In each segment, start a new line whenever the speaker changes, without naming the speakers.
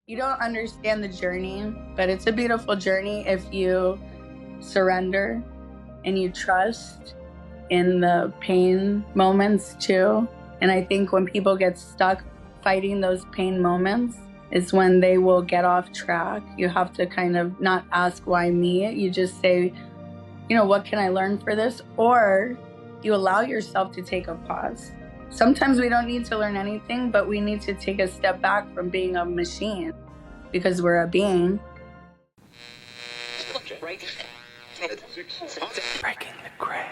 You don't understand the journey, but it's a beautiful journey if you surrender and you trust in the pain moments too. And I think when people get stuck fighting those pain moments is when they will get off track. You have to kind of not ask why me. You just say, what can I learn for this? Or you allow yourself to take a pause. Sometimes we don't need to learn anything, but we need to take a step back from being a machine because we're a being.
Breaking the gray.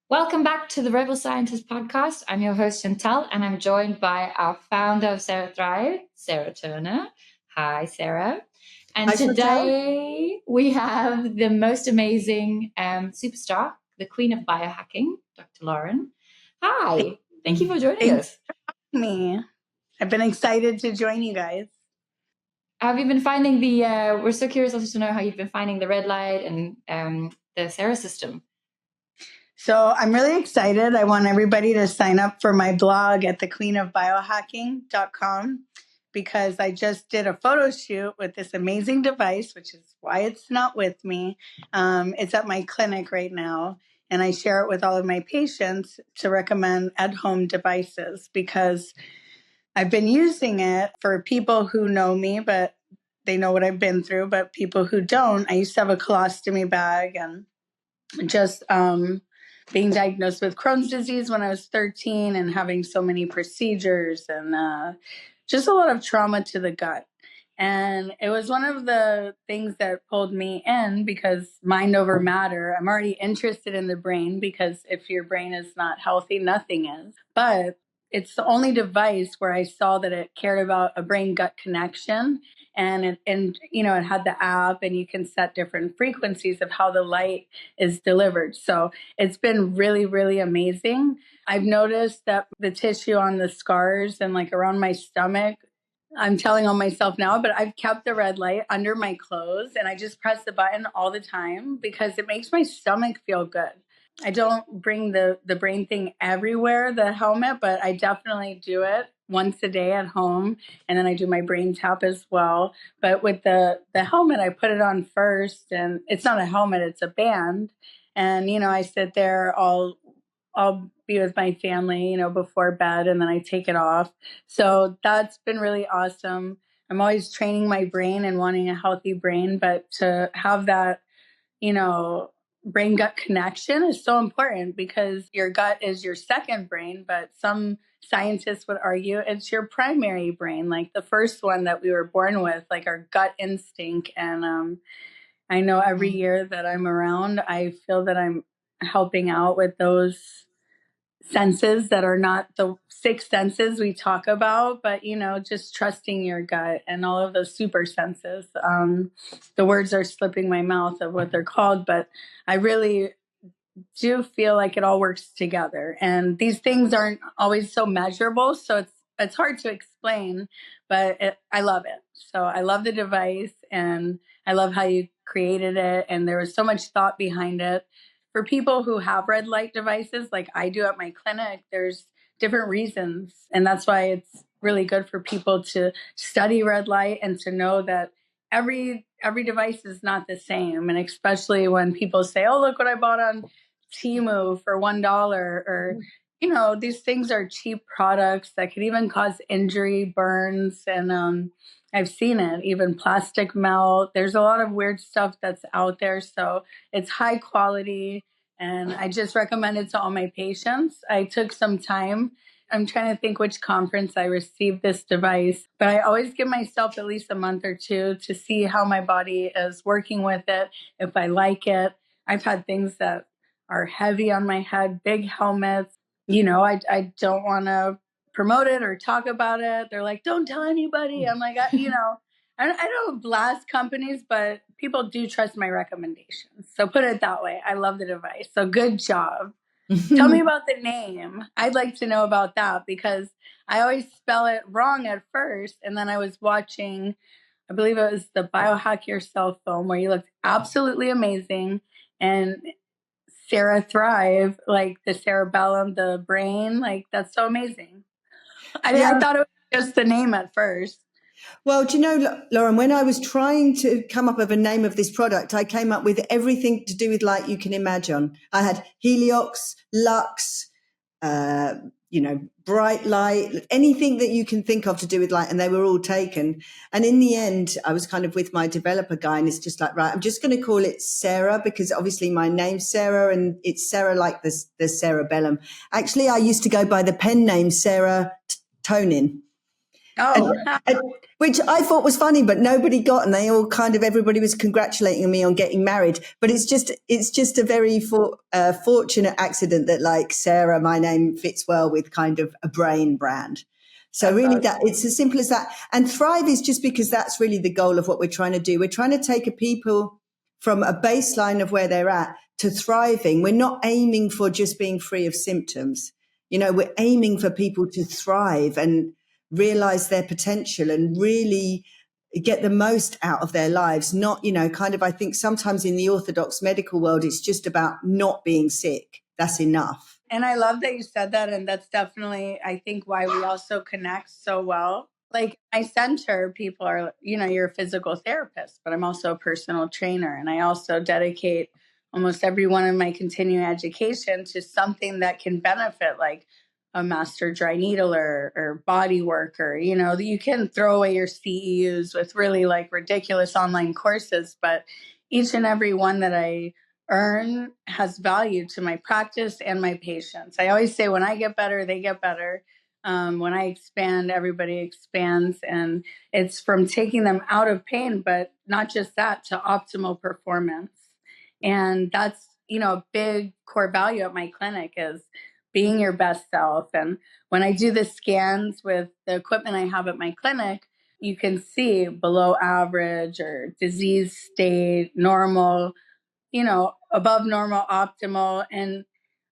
Welcome back to the Rebel Scientist podcast. I'm your host, Chantal, and I'm joined by our founder of SeraThrive, Sarah Turner. Hi, Sarah. And today we have the most amazing superstar, the queen of biohacking, Dr. Lauren. Hi. Thank you for joining us.
Me. I've been excited to join you guys.
How have you been finding we're so curious also to know how you've been finding the red light and the Sarah system.
So I'm really excited. I want everybody to sign up for my blog at thequeenofbiohacking.com because I just did a photo shoot with this amazing device, which is why it's not with me. It's at my clinic right now, and I share it with all of my patients to recommend at-home devices because I've been using it for people who know me, but they know what I've been through. But people who don't, I used to have a colostomy bag and just being diagnosed with Crohn's disease when I was 13 and having so many procedures and just a lot of trauma to the gut. And it was one of the things that pulled me in because mind over matter. I'm already interested in the brain because if your brain is not healthy, nothing is. But it's the only device where I saw that it cared about a brain-gut connection. And it had the app, and you can set different frequencies of how the light is delivered. So it's been really, really amazing. I've noticed that the tissue on the scars and like around my stomach, I'm telling on myself now, but I've kept the red light under my clothes and I just press the button all the time because it makes my stomach feel good. I don't bring the brain thing everywhere, the helmet, but I definitely do it once a day at home. And then I do my brain tap as well. But with the helmet, I put it on first, and it's not a helmet, it's a band. And, I sit there, I'll be with my family, before bed, and then I take it off. So that's been really awesome. I'm always training my brain and wanting a healthy brain, but to have that, brain gut connection is so important because your gut is your second brain, but some scientists would argue it's your primary brain, like the first one that we were born with, like our gut instinct. And I know every year that I'm around, I feel that I'm helping out with those senses that are not the six senses we talk about, but just trusting your gut and all of those super senses. The words are slipping my mouth of what they're called, but I really do feel like it all works together. And these things aren't always so measurable, so it's hard to explain, but I love it. So I love the device, and I love how you created it, and there was so much thought behind it. For people who have red light devices like I do at my clinic, there's different reasons. And that's why it's really good for people to study red light and to know that every device is not the same. And especially when people say, oh, look what I bought on Temu for $1, or, these things are cheap products that could even cause injury, burns. And I've seen it, even plastic melt. There's a lot of weird stuff that's out there. So it's high quality, and I just recommend it to all my patients. I took some time. I'm trying to think which conference I received this device, but I always give myself at least a month or two to see how my body is working with it, if I like it. I've had things that are heavy on my head, big helmets. I don't want to promote it or talk about it. They're like, don't tell anybody. I'm like, I don't blast companies, but people do trust my recommendations. So put it that way. I love the device. So good job. Tell me about the name. I'd like to know about that because I always spell it wrong at first. And then I was watching, I believe it was the Biohack Yourself film where you looked absolutely amazing. And SeraThrive, like the cerebellum, the brain, like that's so amazing. I thought it was Just the name at first.
Well, do you know, Lauren, when I was trying to come up with a name of this product, I came up with everything to do with light you can imagine. I had heliox, lux, bright light, anything that you can think of to do with light, and they were all taken. And in the end, I was kind of with my developer guy, and it's just like, right, I'm just going to call it Sarah, because obviously my name's Sarah, and it's Sarah like the cerebellum. Actually, I used to go by the pen name SeraTonin.
Oh,
Which I thought was funny, but nobody got, and they all everybody was congratulating me on getting married. But it's just a very fortunate accident that, like, Sarah, my name fits well with kind of a brain brand. So that's really awesome. That it's as simple as that. And Thrive is just because that's really the goal of what we're trying to do. We're trying to take a people from a baseline of where they're at to thriving. We're not aiming for just being free of symptoms. We're aiming for people to thrive and realize their potential and really get the most out of their lives. Not, I think sometimes in the orthodox medical world, it's just about not being sick. That's enough.
And I love that you said that. And that's definitely, I think, why we also connect so well. Like, my center, people are, you're a physical therapist, but I'm also a personal trainer. And I also dedicate almost every one of my continuing education to something that can benefit, like a master dry needler or body worker. You can throw away your CEUs with really like ridiculous online courses, but each and every one that I earn has value to my practice and my patients. I always say, when I get better, they get better. When I expand, everybody expands. And it's from taking them out of pain, but not just that, to optimal performance. And that's, a big core value at my clinic is being your best self. And when I do the scans with the equipment I have at my clinic, you can see below average or disease state, normal, above normal, optimal. And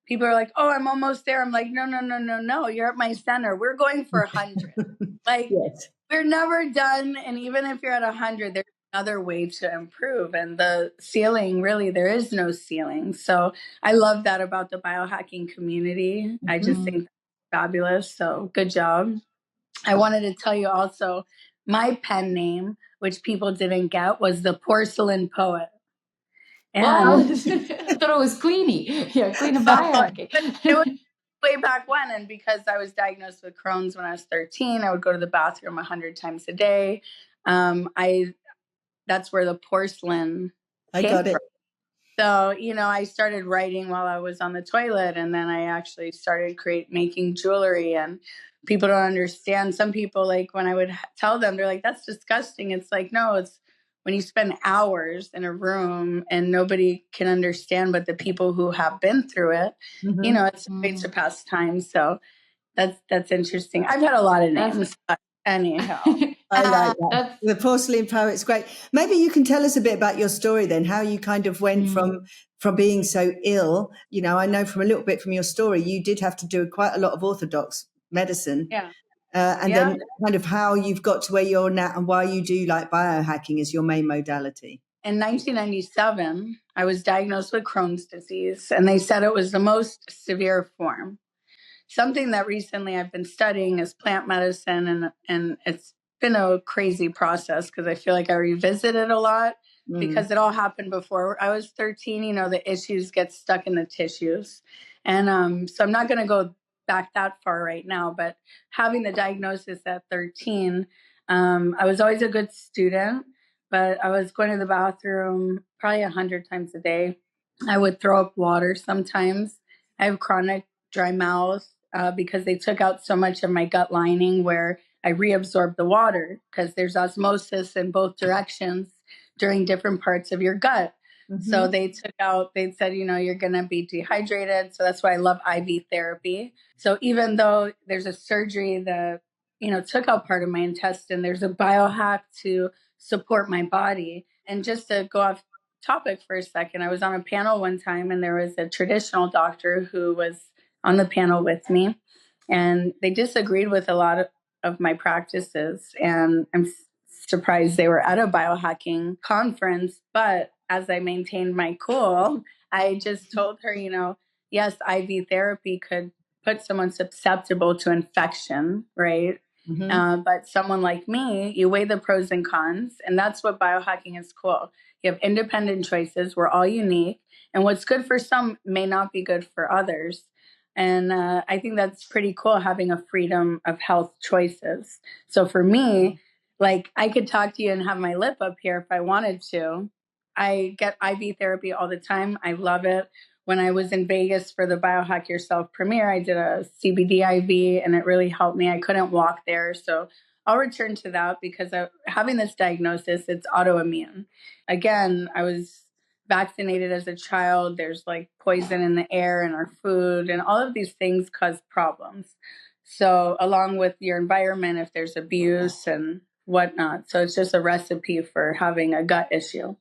people are like, oh, I'm almost there. I'm like, no. You're at my center. We're going for 100. Like, yes. We're never done. And even if you're at 100, there's another way to improve. And the ceiling, really, there is no ceiling. So I love that about the biohacking community. Mm-hmm. I just think that's fabulous. So good job. I wanted to tell you also, my pen name, which people didn't get, was the Porcelain Poet.
And wow. I thought it was Queenie. Yeah, Queen of Biohacking.
It was way back when. And because I was diagnosed with Crohn's when I was 13, I would go to the bathroom 100 times a day. That's where the porcelain came
got it.
from. So, I started writing while I was on the toilet, and then I actually started making jewelry. And people don't understand. Some people, like, when I would tell them, they're like, that's disgusting. It's like, no, it's when you spend hours in a room and nobody can understand but the people who have been through it, it's a way to pass time. So that's interesting. I've had a lot of names. Anyhow.
I like that. The Porcelain Poet's great. Maybe you can tell us a bit about your story then, how you kind of went from being so ill. I know from a little bit from your story, you did have to do quite a lot of orthodox medicine.
Yeah.
Then kind of how you've got to where you're now and why you do like biohacking as your main modality.
In 1997, I was diagnosed with Crohn's disease, and they said it was the most severe form. Something that recently I've been studying is plant medicine, and it's been a crazy process because I feel like I revisit it a lot because it all happened before I was 13. The issues get stuck in the tissues. And so I'm not going to go back that far right now, but having the diagnosis at 13, I was always a good student, but I was going to the bathroom probably 100 times a day. I would throw up water sometimes. I have chronic dry mouth because they took out so much of my gut lining where I reabsorbed the water because there's osmosis in both directions during different parts of your gut. Mm-hmm. So they said, you're going to be dehydrated. So that's why I love IV therapy. So even though there's a surgery that, took out part of my intestine, there's a biohack to support my body. And just to go off topic for a second, I was on a panel one time and there was a traditional doctor who was on the panel with me, and they disagreed with a lot of my practices. And I'm surprised they were at a biohacking conference. But as I maintained my cool, I just told her, yes, IV therapy could put someone susceptible to infection, right? But someone like me, you weigh the pros and cons, and that's what biohacking is cool. You have independent choices. We're all unique, and what's good for some may not be good for others. And I think that's pretty cool, having a freedom of health choices. So for me, like, I could talk to you and have my lip up here if I wanted to. I get IV therapy all the time. I love it. When I was in Vegas for the Biohack Yourself premiere, I did a CBD IV and it really helped me. I couldn't walk there. So I'll return to that because having this diagnosis, it's autoimmune. Again, I was vaccinated as a child. There's like poison in the air and our food, and all of these things cause problems. So along with your environment, if there's abuse and whatnot. So it's just a recipe for having a gut issue.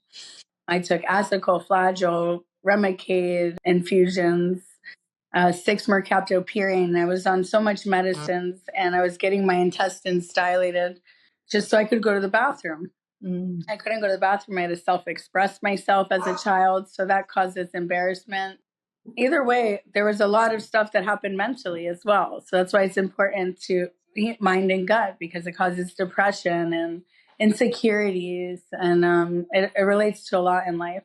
I took Acyclovir, Flagyl, Remicade infusions, 6-mercaptopurine. I was on so much medicines, and I was getting my intestines dilated just so I could go to the bathroom. I couldn't go to the bathroom. I had to self-express myself as a child, so that causes embarrassment. Either way, there was a lot of stuff that happened mentally as well. So that's why it's important to eat mind and gut, because it causes depression and insecurities, and it relates to a lot in life.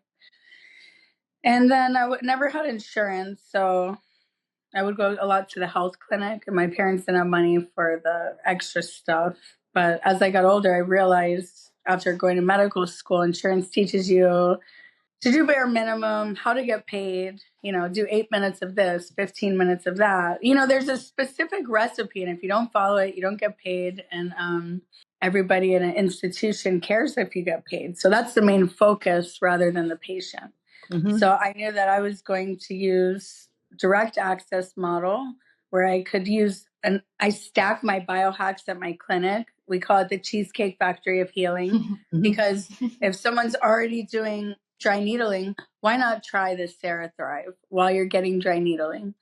And then I never had insurance, so I would go a lot to the health clinic, and my parents didn't have money for the extra stuff. But as I got older, I realized after going to medical school, insurance teaches you to do bare minimum, how to get paid, do 8 minutes of this, 15 minutes of that. There's a specific recipe, and if you don't follow it, you don't get paid. And everybody in an institution cares if you get paid. So that's the main focus rather than the patient. So I knew that I was going to use direct access model where I could use, and I stack my biohacks at my clinic. We call it the Cheesecake Factory of Healing, because if someone's already doing dry needling, why not try the SeraThrive while you're getting dry needling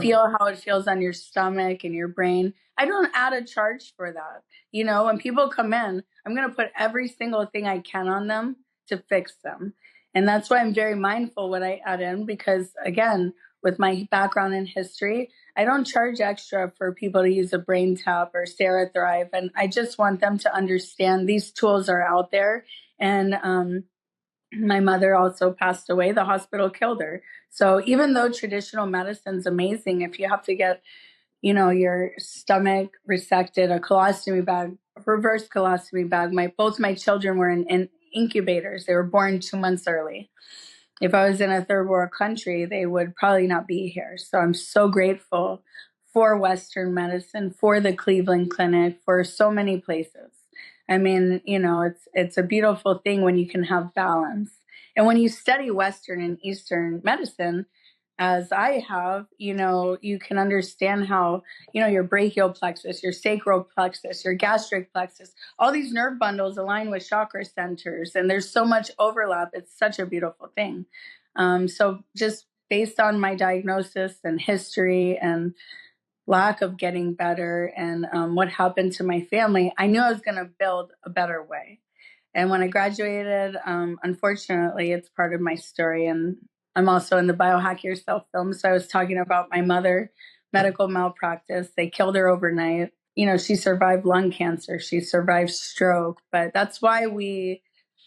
feel how it feels on your stomach and your brain. I don't add a charge for that. When people come in, I'm going to put every single thing I can on them to fix them. And that's why I'm very mindful what I add in, because again, with my background in history, I don't charge extra for people to use a brain tap or SeraThrive. And I just want them to understand these tools are out there. And my mother also passed away. The hospital killed her. So even though traditional medicine's amazing, if you have to get, your stomach resected, a colostomy bag, a reverse colostomy bag, both my children were in incubators. They were born 2 months early. If I was in a third world country, they would probably not be here. So I'm so grateful for Western medicine, for the Cleveland Clinic, for so many places. I mean, it's a beautiful thing when you can have balance. And when you study Western and Eastern medicine, as I have, you can understand how, your brachial plexus, your sacral plexus, your gastric plexus, all these nerve bundles align with chakra centers. And there's so much overlap. It's such a beautiful thing. So just based on my diagnosis and history and lack of getting better and what happened to my family, I knew I was going to build a better way. And when I graduated, unfortunately, it's part of my story. And I'm also in the Biohack Yourself film. So I was talking about my mother, medical malpractice. They killed her overnight. She survived lung cancer. She survived stroke. But that's why we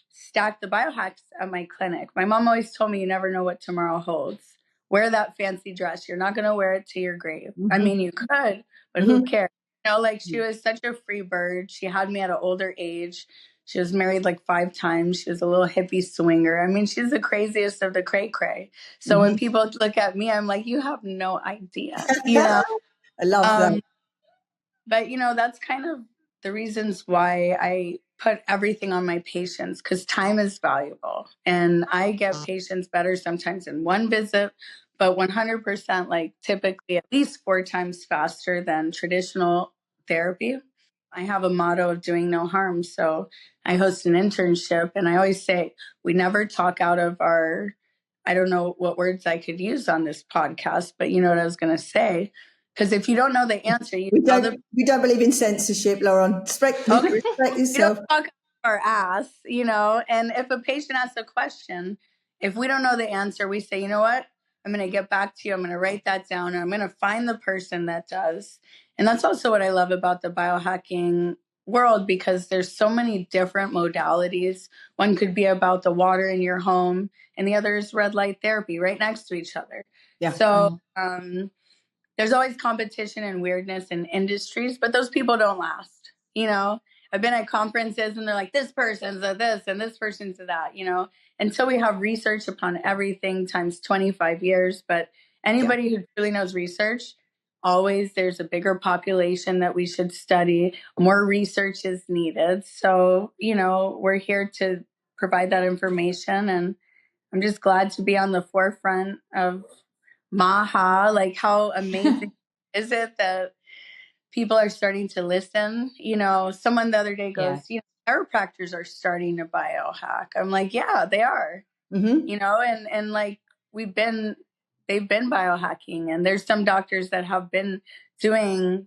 stack the biohacks at my clinic. My mom always told me, you never know what tomorrow holds. Wear that fancy dress. You're not going to wear it to your grave. I mean, you could, but who cares? She was such a free bird. She had me at an older age. She was married like 5 times. She was a little hippie swinger. I mean, she's the craziest of the cray cray. So when people look at me, I'm like, you have no idea.
I love that.
But, that's kind of the reasons why I put everything on my patients, because time is valuable. And I get patients better sometimes in one visit, but 100%, like typically at least 4 times faster than traditional therapy. I have a motto of doing no harm. So I host an internship, and I always say, we never talk out of our, I don't know what words I could use on this podcast, but you know what I was going to say. Because if you don't know the answer,
we don't believe in censorship, Lauren. Respect yourself.
You don't talk our ass, and if a patient asks a question, if we don't know the answer, we say, you know what? I'm going to get back to you. I'm going to write that down, and I'm going to find the person that does. And that's also what I love about the biohacking world, because there's so many different modalities. One could be about the water in your home, and the other is red light therapy, right next to each other.
Yeah.
So there's always competition and weirdness in industries, but those people don't last. You know, I've been at conferences and they're like, this person's a this and this person's a that, you know, until we have research upon everything times 25 years. But anybody who truly knows research, always there's a bigger population that we should study. More research is needed. So, you know, we're here to provide that information. And I'm just glad to be on the forefront of Maha. Like, how amazing is it that people are starting to listen? You know, someone the other day goes, you know, chiropractors are starting to biohack. I'm like, yeah, they are. You know, and like they've been biohacking, and there's some doctors that have been doing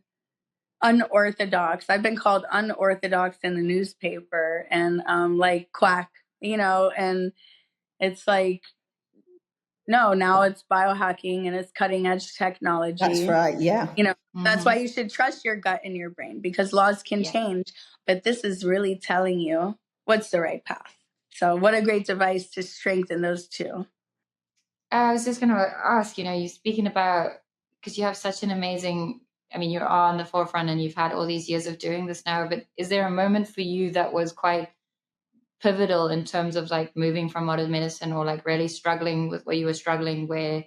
unorthodox. I've been called unorthodox in the newspaper, and like quack, you know, and it's like, no, now it's biohacking and it's cutting edge technology.
That's right. Yeah.
You know, that's why you should trust your gut and your brain, because laws can change, but this is really telling you what's the right path. So what a great device to strengthen those two.
I was just going to ask, you know, you're speaking about, because you have such an amazing, I mean, you're on the forefront and you've had all these years of doing this now, but is there a moment for you that was quite pivotal in terms of like moving from modern medicine, or like really struggling with where you were struggling, where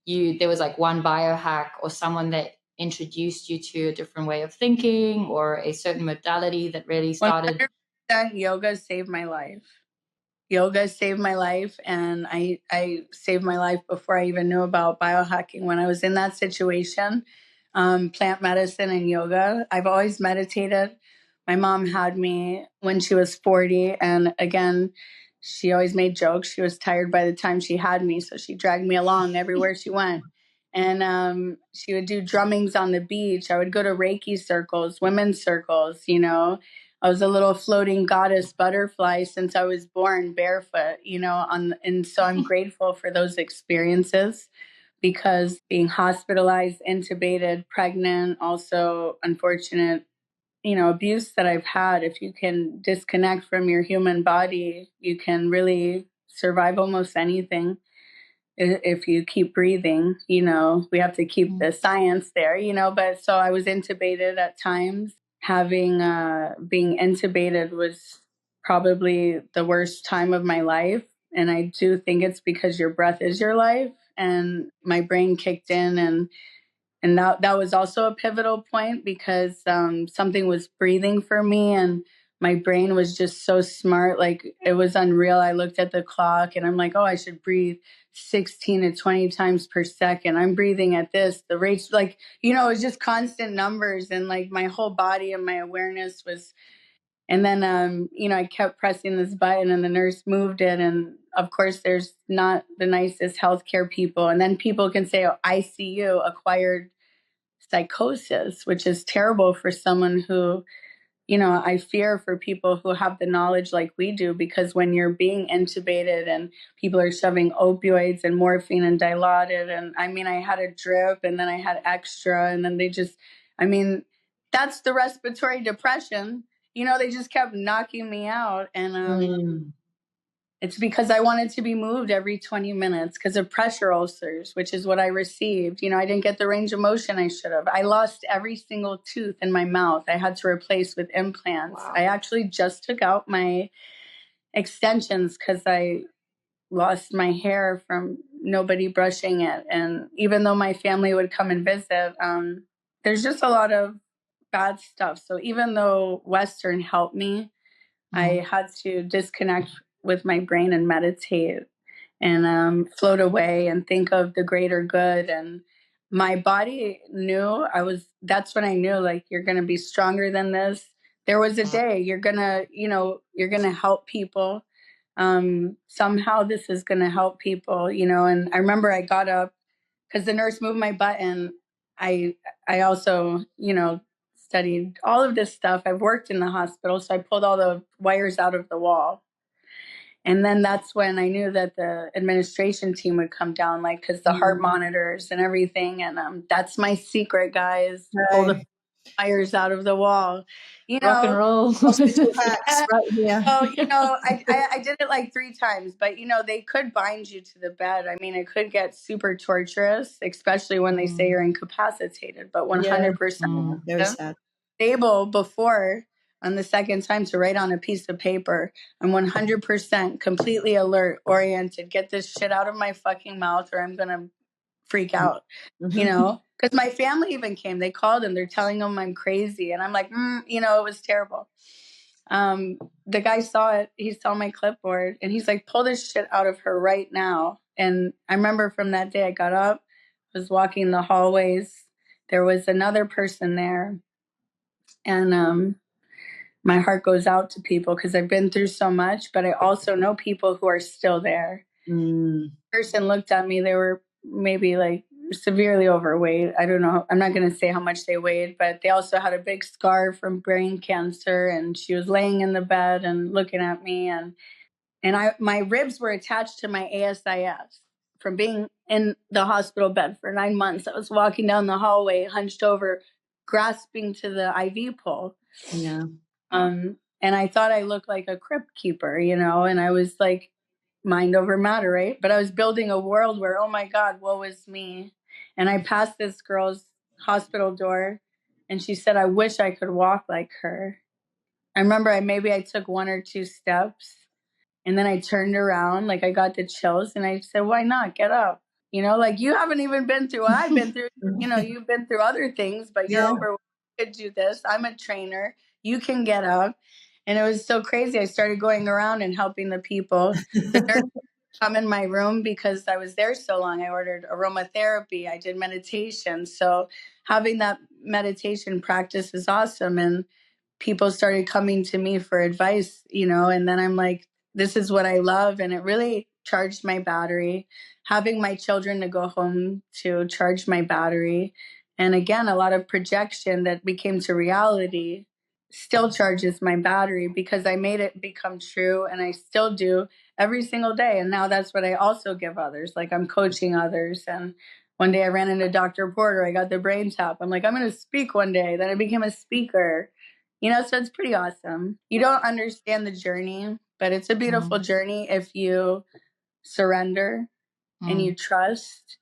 there was like one biohack or someone that introduced you to a different way of thinking or a certain modality that really started?
100% yoga saved my life. Yoga saved my life, and I saved my life before I even knew about biohacking. When I was in that situation, plant medicine and yoga. I've always meditated. My mom had me when she was 40, and again, she always made jokes. She was tired by the time she had me, so she dragged me along everywhere she went. And she would do drummings on the beach. I would go to Reiki circles, women's circles, you know. I was a little floating goddess butterfly since I was born, barefoot, you know, and so I'm grateful for those experiences, because being hospitalized, intubated, pregnant, also unfortunate, you know, abuse that I've had, if you can disconnect from your human body, you can really survive almost anything. If you keep breathing, you know, we have to keep the science there, you know, but so I was intubated at times. Having being intubated was probably the worst time of my life, and I do think it's because your breath is your life, and my brain kicked in, and that was also a pivotal point, because something was breathing for me, and my brain was just so smart. Like, it was unreal. I looked at the clock and I'm like, oh, I should breathe 16 to 20 times per second. I'm breathing at this, the rates, like, you know, it was just constant numbers, and like my whole body and my awareness was. And then, you know, I kept pressing this button and the nurse moved it. And of course, there's not the nicest healthcare people. And then people can say, oh, ICU, acquired psychosis, which is terrible for someone who, you know, I fear for people who have the knowledge like we do, because when you're being intubated and people are shoving opioids and morphine and Dilaudid, and I mean, I had a drip and then I had extra, and then they just, I mean, that's the respiratory depression. You know, they just kept knocking me out. And it's because I wanted to be moved every 20 minutes because of pressure ulcers, which is what I received. You know, I didn't get the range of motion I should have. I lost every single tooth in my mouth. I had to replace with implants. Wow. I actually just took out my extensions because I lost my hair from nobody brushing it. And even though my family would come and visit, there's just a lot of bad stuff. So even though Western helped me, I had to disconnect with my brain and meditate and float away and think of the greater good. And my body knew that's when I knew, like, you're going to be stronger than this. There was a day you're going to, you know, you're going to help people. Somehow this is going to help people, you know. And I remember I got up because the nurse moved my button. I also, you know, studied all of this stuff. I've worked in the hospital, so I pulled all the wires out of the wall. And then that's when I knew that the administration team would come down, like, because the heart monitors and everything. And that's my secret, guys. wires out of the wall.
Rock and roll.
Hospital hacks right here.
So, I did it like 3 times, but they could bind you to the bed. I mean, it could get super torturous, especially when they say you're incapacitated, but 100%
Very sad.
able before on the second time to write on a piece of paper. I'm 100% completely alert, oriented. Get this shit out of my fucking mouth or I'm going to freak out, because my family even came. They called and they're telling them I'm crazy. And I'm like, it was terrible. The guy saw it. He saw my clipboard and he's like, pull this shit out of her right now. And I remember from that day I got up, was walking the hallways. There was another person there. And my heart goes out to people because I've been through so much, but I also know people who are still there. The person looked at me. They were maybe like severely overweight. I don't know. I'm not going to say how much they weighed, but they also had a big scar from brain cancer. And she was laying in the bed and looking at me. And my ribs were attached to my ASIS from being in the hospital bed for 9 months. I was walking down the hallway, hunched over, grasping to the IV pole.
Yeah.
And I thought I looked like a crypt keeper, and I was like, mind over matter, right? But I was building a world where, oh my God, woe is me. And I passed this girl's hospital door and she said, I wish I could walk like her. I remember I took 1 or 2 steps and then I turned around, like I got the chills and I said, why not? Get up. Like you haven't even been through what I've been through. You've been through other things, but you're overweight. You could do this. I'm a trainer. You can get up. And it was so crazy. I started going around and helping the people. The nurse would come in my room because I was there so long. I ordered aromatherapy. I did meditation. So having that meditation practice is awesome. And people started coming to me for advice, and then I'm like, this is what I love. And it really charged my battery. Having my children to go home to charge my battery. And again, a lot of projection that became to reality still charges my battery because I made it become true and I still do every single day. And now that's what I also give others. Like I'm coaching others. And one day I ran into Dr. Porter. I got the brain tap. I'm like, I'm going to speak one day. Then I became a speaker. So it's pretty awesome. You don't understand the journey, but it's a beautiful journey if you surrender and you trust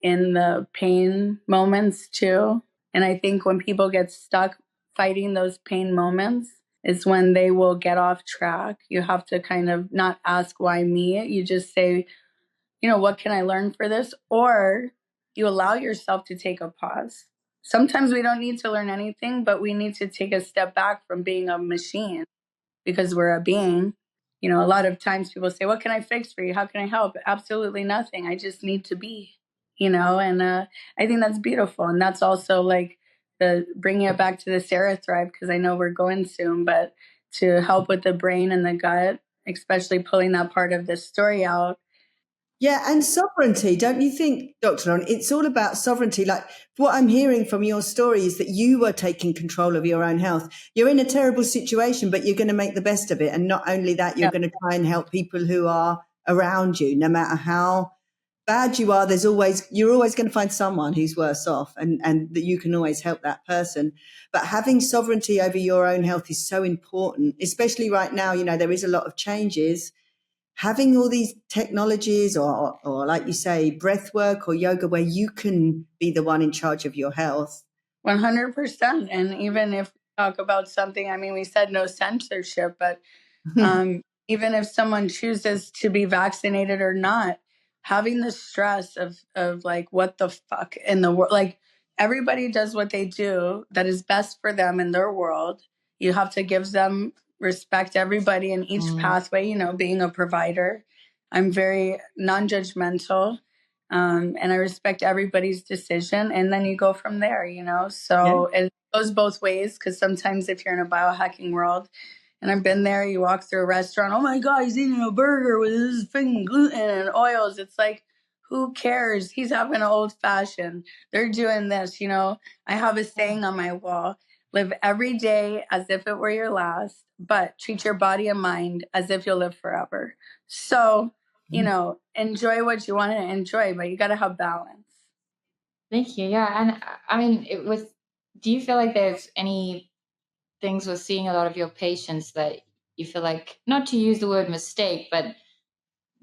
in the pain moments too. And I think when people get stuck fighting those pain moments is when they will get off track. You have to kind of not ask why me. You just say, what can I learn for this? Or you allow yourself to take a pause. Sometimes we don't need to learn anything, but we need to take a step back from being a machine because we're a being. A lot of times people say, what can I fix for you? How can I help? Absolutely nothing. I just need to be, and I think that's beautiful. And that's also like the bringing it back to the SeraThrive, because I know we're going soon, but to help with the brain and the gut, especially pulling that part of the story out.
Yeah, and sovereignty, don't you think, Dr. Ron? It's all about sovereignty. Like what I'm hearing from your story is that you are taking control of your own health. You're in a terrible situation, but you're going to make the best of it. And not only that, you're going to try and help people who are around you, no matter how bad you are. You're always going to find someone who's worse off, and that you can always help that person. But having sovereignty over your own health is so important, especially right now. There is a lot of changes. Having all these technologies or like you say, breath work or yoga where you can be the one in charge of your health.
100%. And even if we talk about something, we said no censorship, but even if someone chooses to be vaccinated or not, having the stress of like, what the fuck in the world, like everybody does what they do that is best for them in their world. You have to give them respect, everybody in each pathway, being a provider. I'm very non-judgmental. And I respect everybody's decision. And then you go from there, So it goes both ways, because sometimes if you're in a biohacking world, and I've been there, you walk through a restaurant, oh my God, he's eating a burger with this thing, gluten and oils. It's like, who cares? He's having an old fashioned. They're doing this, I have a saying on my wall: live every day as if it were your last, but treat your body and mind as if you'll live forever. So, enjoy what you want to enjoy, but you got to have balance.
Thank you. Yeah. And it was do you feel like there's any things with seeing a lot of your patients that you feel like, not to use the word mistake, but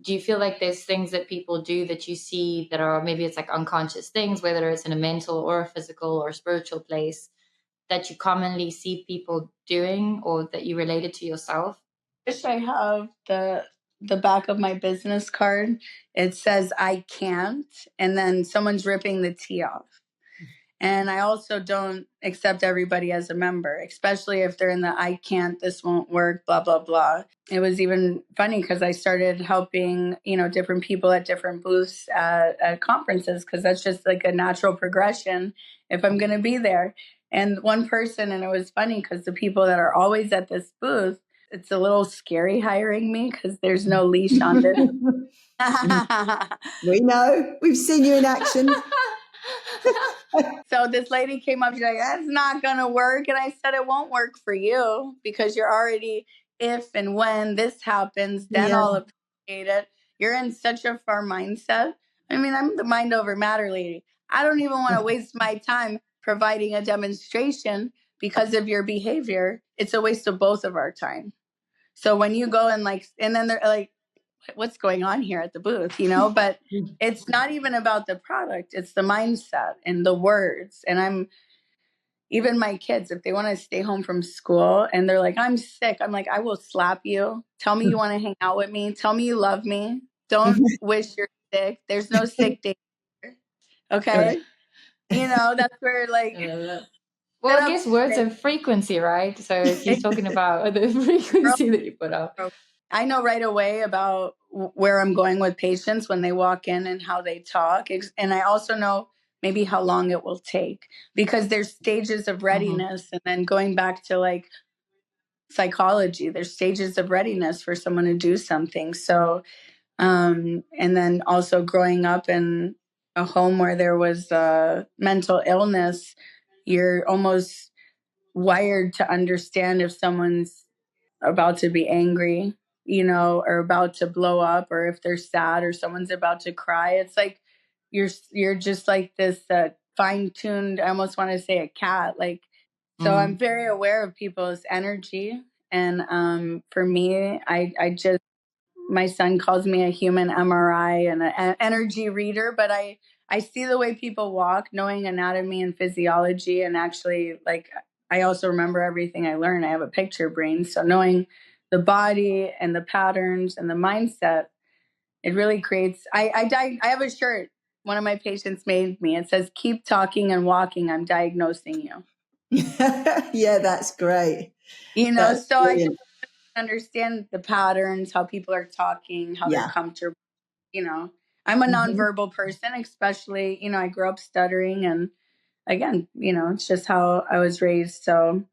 do you feel like there's things that people do that you see that are, maybe it's like unconscious things, whether it's in a mental or a physical or spiritual place, that you commonly see people doing or that you related to yourself?
Wish I have the back of my business card. It says I can't, and then someone's ripping the T off. And I also don't accept everybody as a member, especially if they're in the I can't, this won't work, blah, blah, blah. It was even funny because I started helping, different people at different booths at conferences, because that's just like a natural progression if I'm going to be there. And one person, and it was funny because the people that are always at this booth, it's a little scary hiring me because there's no leash on this.
We know. We've seen you in action.
So this lady came up, she's like, that's not going to work. And I said, it won't work for you because you're already, if and when this happens, then I'll appreciate it. You're in such a far mindset. I mean, I'm the mind over matter lady. I don't even want to waste my time providing a demonstration because of your behavior. It's a waste of both of our time. So when you go and then they're like, what's going on here at the booth, but it's not even about the product. It's the mindset and the words. And even my kids, if they want to stay home from school and they're like, I'm sick, I'm like, I will slap you. Tell me you want to hang out with me. Tell me you love me. Don't wish you're sick. There's no sick day here. Okay. That's where
well, I guess words are frequency, right? So she's talking about the frequency that you put out.
I know right away about where I'm going with patients when they walk in and how they talk. And I also know maybe how long it will take, because there's stages of readiness. And then going back to psychology, there's stages of readiness for someone to do something. So, and then also growing up in a home where there was mental illness, you're almost wired to understand if someone's about to be angry, or about to blow up, or if they're sad or someone's about to cry. It's like you're just like this fine-tuned, I almost want to say a cat. So I'm very aware of people's energy. And for me, I just, my son calls me a human MRI and an energy reader, but I see the way people walk, knowing anatomy and physiology. And actually, I also remember everything I learned. I have a picture brain. So knowing the body and the patterns and the mindset, it really creates, I have a shirt one of my patients made me. It says, keep talking and walking, I'm diagnosing you.
Yeah, that's great.
That's so brilliant. I understand the patterns, how people are talking, how they're comfortable. I'm a nonverbal person, especially, I grew up stuttering, and again, it's just how I was raised. So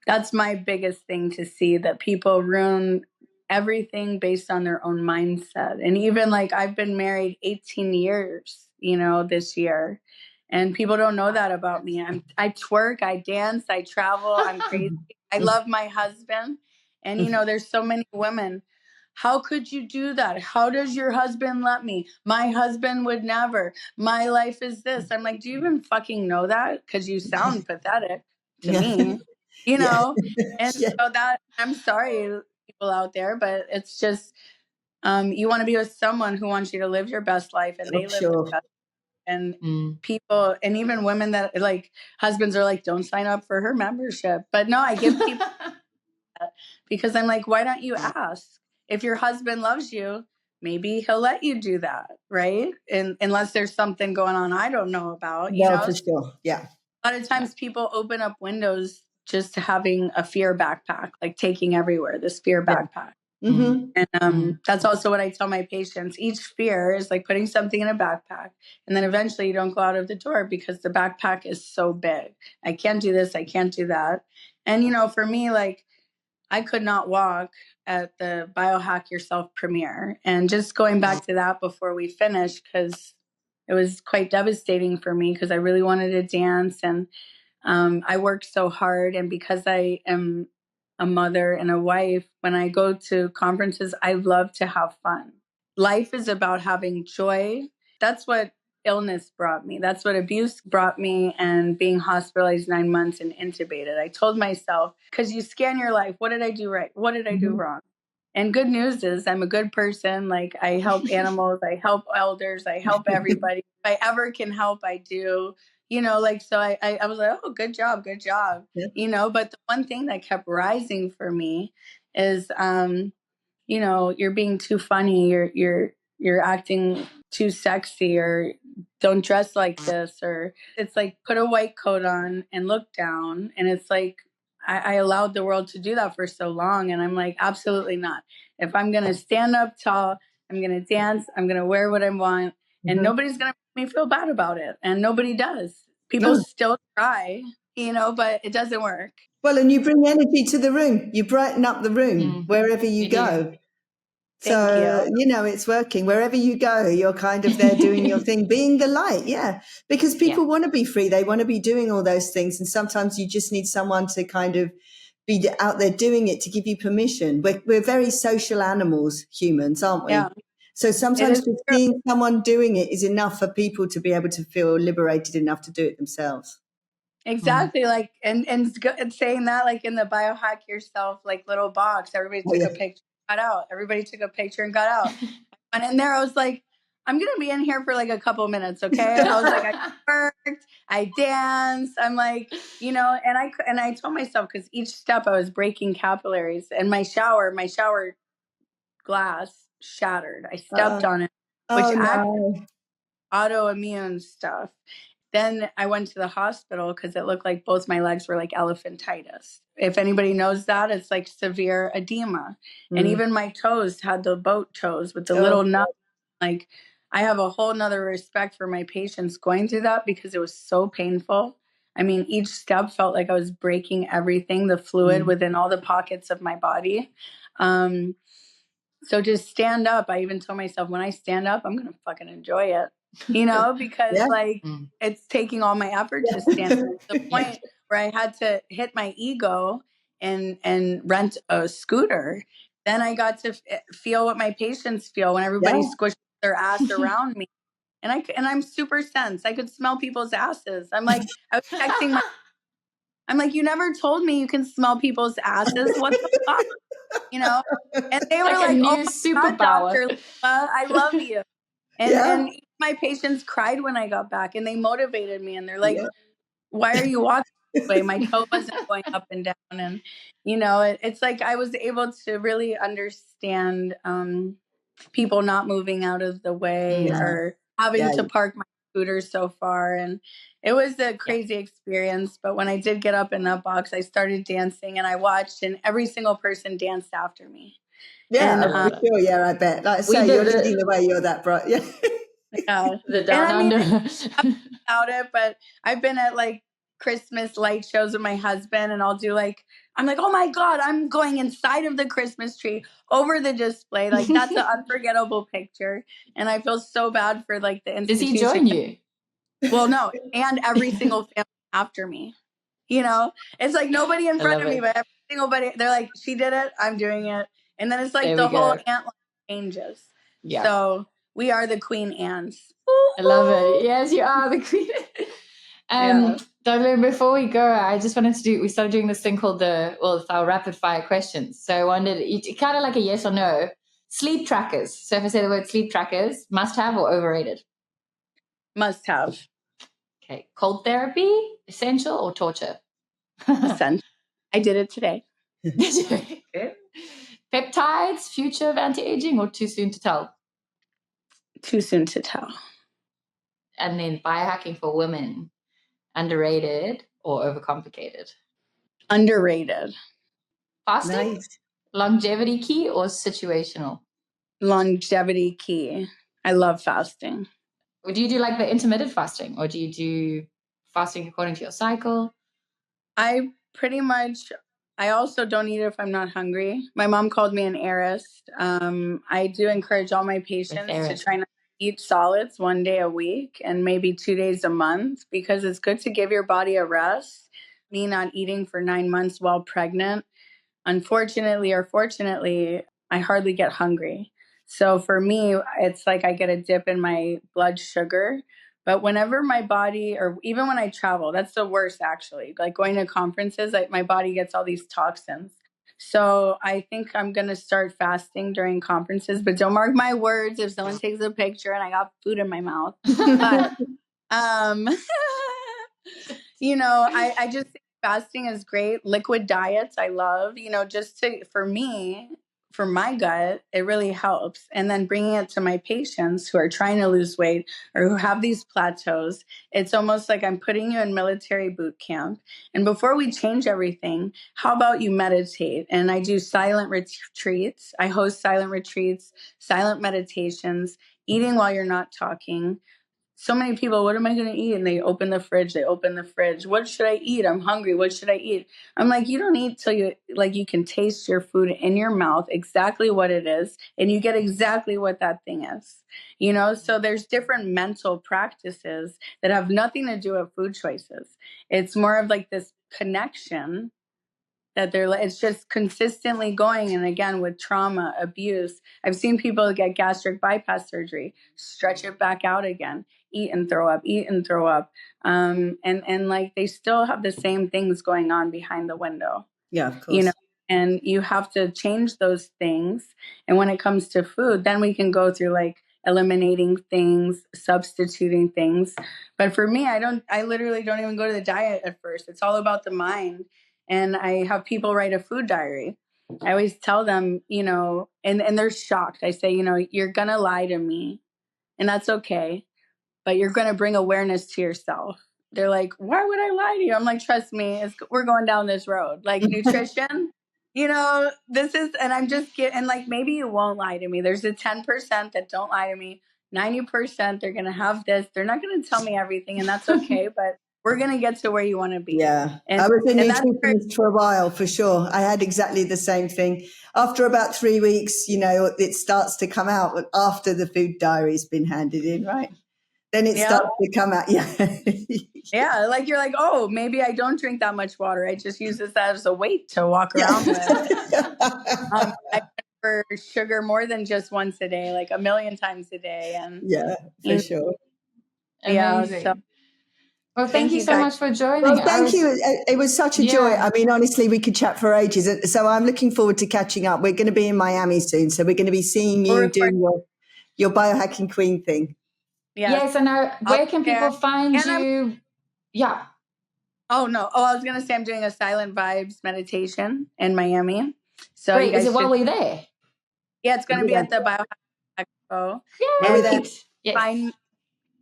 that's my biggest thing, to see that people ruin everything based on their own mindset. And even I've been married 18 years, this year. And people don't know that about me. I twerk, I dance, I travel, I'm crazy. I love my husband. And, there's so many women. How could you do that? How does your husband let me? My husband would never. My life is this. I'm like, do you even fucking know that? Because you sound pathetic to me, And so that, I'm sorry, people out there, but it's just, you want to be with someone who wants you to live your best life, and they live their best. And people, and even women that husbands are like, don't sign up for her membership. But no, I give people that, because I'm like, why don't you ask? If your husband loves you, maybe he'll let you do that, right? And unless there's something going on I don't know about,
for sure. Yeah.
A lot of times people open up windows just having a fear backpack, taking everywhere, this fear backpack. And that's also what I tell my patients. Each fear is like putting something in a backpack, and then eventually you don't go out of the door because the backpack is so big. I can't do this, I can't do that. And for me, I could not walk at the Biohack Yourself premiere. And just going back to that before we finish, because it was quite devastating for me, because I really wanted to dance, and I worked so hard. And because I am a mother and a wife, when I go to conferences, I love to have fun. Life is about having joy. That's what illness brought me. That's what abuse brought me, and being hospitalized 9 months and intubated. I told myself, because you scan your life, what did I do right? What did I do wrong? And good news is I'm a good person. Like, I help animals, I help elders, I help everybody. If I ever can help, I do. Like, so I was like, oh, good job.
Yeah.
But the one thing that kept rising for me is, you're being too funny, you're acting too sexy, or don't dress like this, or it's like, put a white coat on and look down. And it's like, I allowed the world to do that for so long. And I'm like, absolutely not. If I'm going to stand up tall, I'm going to dance, I'm going to wear what I want, and nobody's going to make me feel bad about it. And nobody does. People still try, but it doesn't work.
Well, and you bring energy to the room. You brighten up the room wherever you go.
Thank
So,
you.
it's working. Wherever you go, you're kind of there doing your thing, being the light. Yeah. Because people want to be free. They want to be doing all those things. And sometimes you just need someone to kind of be out there doing it to give you permission. We're very social animals, humans, aren't we?
Yeah.
So
It
sometimes
is
just
true.
seeing someone doing it is enough for people to be able to feel liberated enough to do it themselves.
Exactly. Like, and saying that, like, in the biohack yourself, like, little box, everybody took a picture, got out. Everybody took a picture and got out. And in there, I was like, I'm going to be in here for like a couple minutes. Okay. I was like, I worked, I danced. I'm like, and I told myself, because each step I was breaking capillaries, and my shower glass shattered. I stepped on it, which
No.
autoimmune stuff. Then I went to the hospital because it looked like both my legs were like elephantitis. If anybody knows that, it's like severe edema. And even my toes had the boat toes with the little nub. Like, I have a whole nother respect for my patients going through that, because it was so painful. I mean, each step felt like I was breaking everything, the fluid within all the pockets of my body. So just stand up. I even told myself, when I stand up, I'm going to fucking enjoy it, because like, it's taking all my effort to stand up, to the point where I had to hit my ego and rent a scooter. Then I got to feel what my patients feel when everybody squishes their ass around me. And I'm super sensed. I could smell people's asses. I'm like, I was texting I'm like, you never told me you can smell people's asses. What the fuck? And they were
like a
like, oh
new
my God,
superpower.
Dr. Leiva, I love you. And my patients cried when I got back, and they motivated me, and they're like, why are you walking this way? My toe wasn't going up and down. And, it's like, I was able to really understand people not moving out of the way, or having to park my scooter so far. And it was a crazy experience. But when I did get up in that box, I started dancing, and I watched, and every single person danced after me.
Yeah,
And
for sure. Yeah, I bet. Like I say, you're leading the way. You're that bright. Yeah.
The
and
down
I mean,
under.
about it, but I've been at like Christmas light shows with my husband, and I'm like, oh my God, I'm going inside of the Christmas tree over the display. Like, that's an unforgettable picture. And I feel so bad for like the
Does
institution.
he join you?
Well, no. And every single family after me, it's like nobody in front of me, but every single buddy, they're like, she did it, I'm doing it. And then it's like the whole ant line changes. Yeah. So we are the Queen Ants.
I love it. Yes, you are the Queen. Dr. Before we go, I just wanted to we started doing this thing called it's our rapid fire questions. So I wanted, kind of like a yes or no, sleep trackers. So if I say the word sleep trackers, must have or overrated?
Must have.
Okay. Cold therapy, essential or torture?
Essential. I did it today.
Peptides, future of anti-aging, or too soon to tell?
Too soon to tell.
And then biohacking for women, underrated or overcomplicated?
Underrated.
Fasting?
Nice.
Longevity key or situational?
Longevity key. I love fasting.
Do you do like the intermittent fasting, or do you do fasting according to your cycle?
I also don't eat if I'm not hungry. My mom called me an heiress. I do encourage all my patients to try not to eat solids 1 day a week and maybe 2 days a month, because it's good to give your body a rest. Me not eating for 9 months while pregnant, unfortunately or fortunately, I hardly get hungry. So for me, it's like I get a dip in my blood sugar, But whenever my body, or even when I travel, that's the worst actually. Like going to conferences, like my body gets all these toxins. So I think I'm going to start fasting during conferences, but don't mark my words if someone takes a picture and I got food in my mouth. But, you know, I just think fasting is great. Liquid diets, I love, you know, for me, for my gut, it really helps. And then bringing it to my patients who are trying to lose weight or who have these plateaus, it's almost like I'm putting you in military boot camp. And before we change everything, how about you meditate? And I do silent retreats. I host silent retreats, silent meditations, eating while you're not talking. So many people, what am I going to eat? And they open the fridge. What should I eat? I'm hungry. What should I eat? I'm like, you don't eat till you can taste your food in your mouth, exactly what it is. And you get exactly what that thing is, you know? So there's different mental practices that have nothing to do with food choices. It's more of like this connection that it's just consistently going. And again, with trauma, abuse, I've seen people get gastric bypass surgery, stretch it back out again, eat and throw up, eat and throw up. And like they still have the same things going on behind the window.
Yeah, of course.
You know, and you have to change those things. And when it comes to food, then we can go through like eliminating things, substituting things. But for me, I literally don't even go to the diet at first. It's all about the mind. And I have people write a food diary. I always tell them, you know, and they're shocked. I say, you know, you're going to lie to me, and that's okay, but you're going to bring awareness to yourself. They're like, why would I lie to you? I'm like, trust me, we're going down this road. Like nutrition, you know, and I'm just and like, maybe you won't lie to me. There's a 10% that don't lie to me. 90%, they're going to have this. They're not going to tell me everything, and that's okay. But we're going to get to where you want to be.
Yeah.
And
I was a
that's
nutritionist for a while, for sure. I had exactly the same thing. After about 3 weeks, you know, it starts to come out after the food diary's been handed in, right? Then it starts to come out. Yeah.
Yeah. Like you're like, oh, maybe I don't drink that much water. I just use this as a weight to walk around with. I went for sugar more than just once a day, like a million times a day. And
yeah, for sure.
Amazing.
Yeah, so
well, thank you so much for joining.
Well, thank you. It was such a joy. I mean, honestly, we could chat for ages. So I'm looking forward to catching up. We're going to be in Miami soon. So we're going to be seeing you doing your biohacking queen thing.
Yes. And where can people find you? Yeah.
Oh, no. Oh, I was going to say I'm doing a silent vibes meditation in Miami. So
great. Is it while we're there?
Yeah, it's going to be at the Biohacking Expo.
Yes.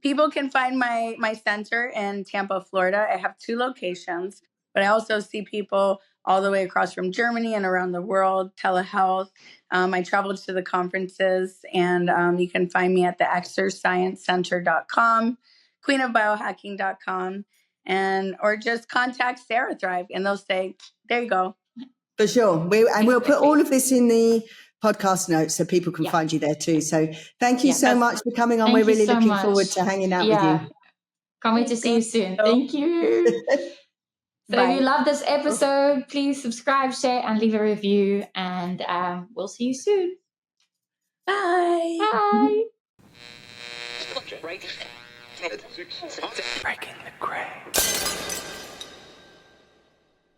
People can find my center in Tampa, Florida. I have 2 locations, but I also see people all the way across from Germany and around the world, telehealth. I traveled to the conferences, and you can find me at the exerciencecenter.com, queenofbiohacking.com, or just contact SeraThrive, and they'll say, there you go.
For sure. We'll put all of this in the podcast notes so people can find you there too. So thank you so much for coming on. We're really looking forward to hanging out with you.
Can't wait to see you soon. Thank you. So if you love this episode, please subscribe, share, and leave a review. And we'll see you soon.
Bye.
Bye.
Breaking the gray.